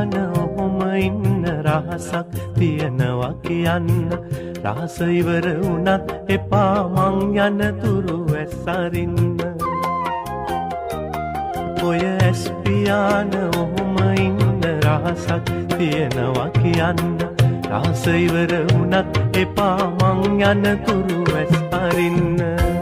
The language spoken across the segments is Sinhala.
පියාන ඔහොම ඉන්න රහසක් තියනවා කියන්න රහස ඉවර වුණත් එපා මං යන තුරු ඇස්සරින්න ඔය ඇස් පියාන ඔහොම ඉන්න රහසක් තියනවා කියන්න රහස ඉවර වුණත් එපා මං යන තුරු ඇස්සරින්න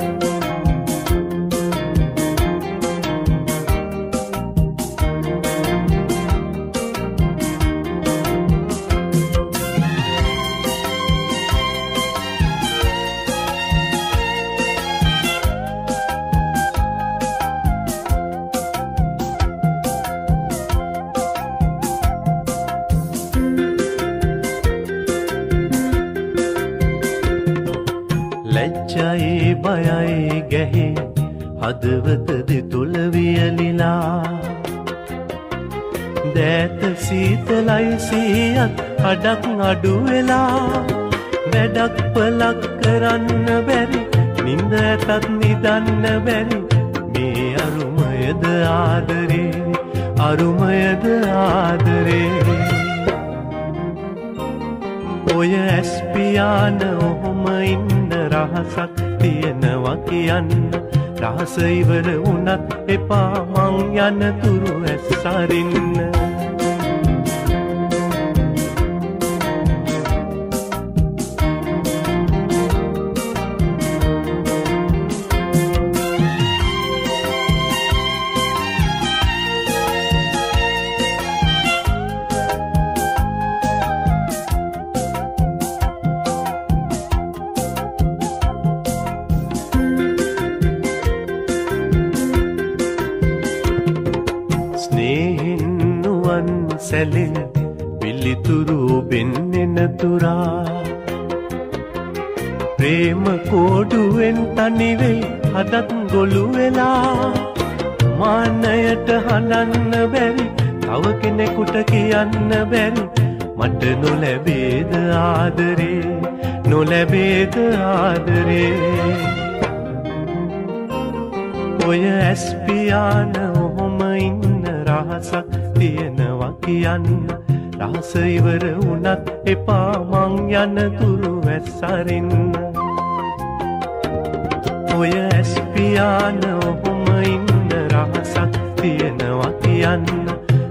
ලැජ්ජයි බයයි ගැහි හදවත දෙතුල වියලිලා දෑත සීතලයි සියත් අඩක් අඩු වෙලා වැඩක් පලක් කරන්න බැරි නින්ද ඇතත් නිදන්න බැරි මේ අරුමයද ආදරේ ඔය ඇස් පියාන ඔහොම ඉන්න රහසක් තියනවා කියන්න රහස ඉවර වුණත් එපා මං යන තුරු ඇස්සරින්න ස්නේහින්නුවන් සැලෙන පිළිතුරු බෙන්නෙන තුරා ප්‍රේම කෝඩුවෙන් තනිවෙයි හදත් ගොළු වෙලා මාන්නයට හඬන්න බැරි තව කෙනෙකුට කියන්න බැරි මට නොලැබේද ආදරේ ඔය ඇස් පියාන ඔහොම ඉන්න රහසක් තියනවා කියන්න රහස ඉවර වුණත් එපා මං යන තුරු ඇස්සරින්න ඔය ඇස් පියාන ඔහොම ඉන්න රහසක් තියනවා කියන්න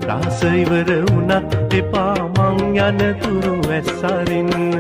රහස ඉවර වුණත් එපා මං යන තුරු ඇස්සරින්න